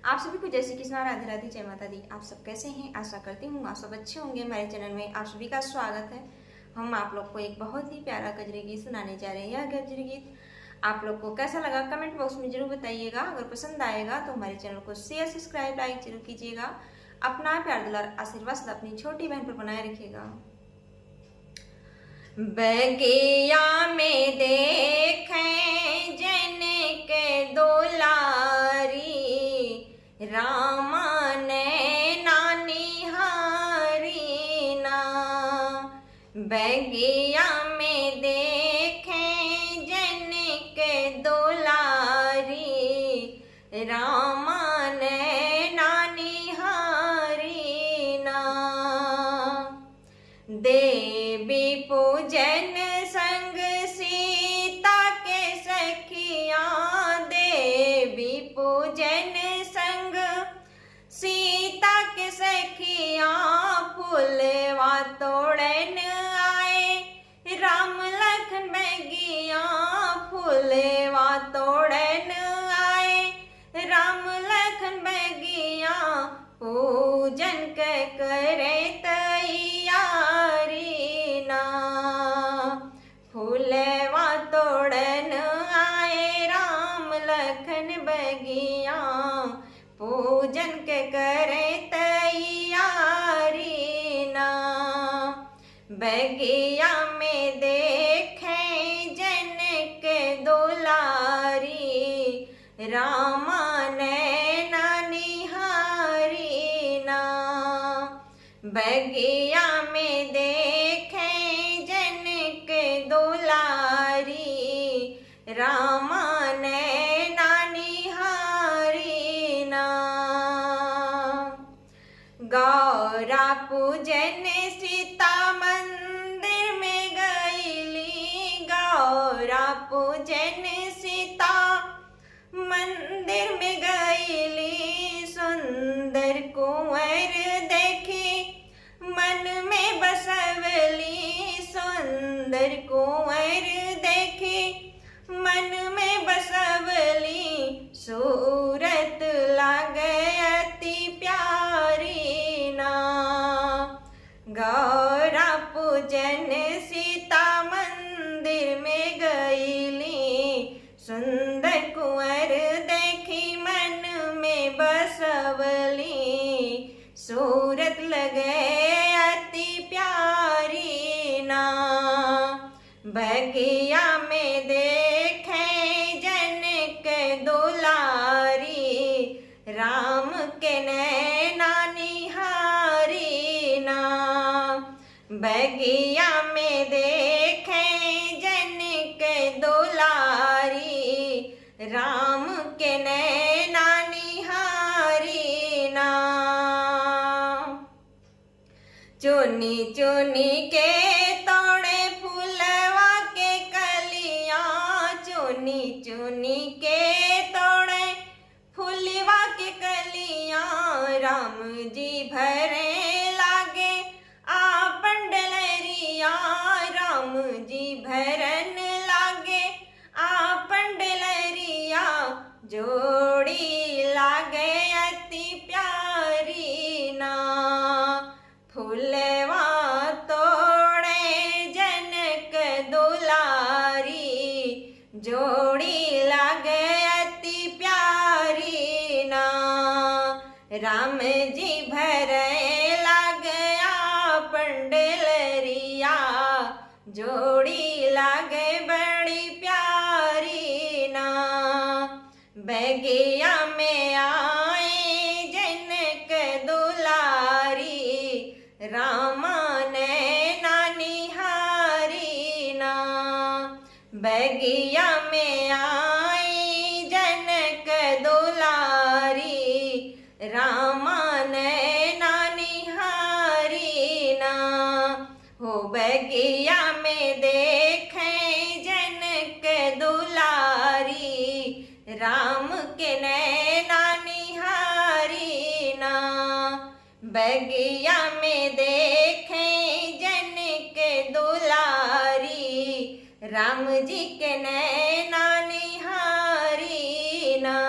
आप सभी को जय श्री कृष्ण, राधे राधे, जय माता दी। आप सब कैसे हैं? आशा करती हूँ आप सब अच्छे होंगे। हमारे चैनल में आप सभी का स्वागत है। हम आप लोग को एक बहुत ही प्यारा गजरे गीत सुनाने जा रहे हैं। यह गजरे गीत आप लोग को कैसा लगा कमेंट बॉक्स में जरूर बताइएगा। अगर पसंद आएगा तो हमारे चैनल को शेयर, सब्सक्राइब, लाइक जरूर कीजिएगा। अपना प्यार दुलार आशीर्वाद अपनी छोटी बहन पर बनाए रखिएगा। बगिया में देखें जन के दुलारी, रामा नैना निहारी ना। बगिया में देखें जन के दुलारी, रामा नैना निहारी ना। देवी पूजन संग सीता के सखियां, देवी पूजन संग सीता के सखियां, फूलवा तोड़न आए राम लखन बगिया, फूलवा तोड़न आए राम लखन बगिया, पूजन के करे तैयारी ना। फूलवा तोड़न आए राम लखन बगिया, पूजन के करे तैयारी ना। बगिया में देखें जन के दुलारी, रामा नैना निहारी ना। बगिया में देखें जन के दुलारी, रामा नैना निहारी ना। गौरा पूजन सीता मंदिर में गईली, गौरा पूजन सीता मंदिर में गईली, सुंदर कुंवर देखी मन में बसवली, सुंदर कुंवर देखी मन में बसवली, सूरत लागे अति प्यारी ना। गौरा पूजन सीता मंदिर में गईली, सुंदर कुंवर देखी मन में बसवली, सूरत लगे अति प्यारी ना। बगिया में देखें जन के दुलारी, राम के नैना निहारी ना। बगिया में देखें जन के दुलारी, राम के नैना निहारी ना। चुनी चुनी के तोड़े फूलवा के कलियां, चुनी चुनी के तोड़े फूलवा के कलियां, राम जी भरे लागे आपन डलरिया, राम जी भरन लागे आपन डलरिया, जोड़ी लागे अति प्यारी ना। फूलवा तोड़े जनक दुलारी, जोड़ी लागे अति प्यारी ना। राम जी भरे लागे आपन डलरिया, जोड़ी लागे बड़ी प्यारी ना। बगिया में आए जनक दुलारी, रामा नैना निहारी ना। बगिया में आई जनक दुलारी, रामा नैना निहारी ना। हो बगिया में देखें जनक दुलारी, राम के नैना निहारी ना। बगिया में देखें जनक दुलारी, राम जी के नैना निहारी ना।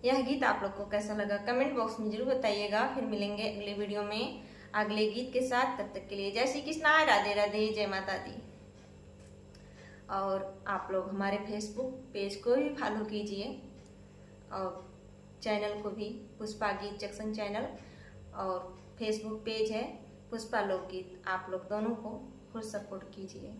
यह गीत आप लोग को कैसा लगा कमेंट बॉक्स में जरूर बताइएगा। फिर मिलेंगे अगले वीडियो में अगले गीत के साथ। तब तक के लिए जय श्री कृष्णा, राधे राधे, जय माता दी। और आप लोग हमारे फेसबुक पेज को भी फॉलो कीजिए और चैनल को भी, पुष्पा गीत जंक्शन चैनल और फेसबुक पेज है पुष्पा लोकगीत। आप लोग दोनों को फुल सपोर्ट कीजिए।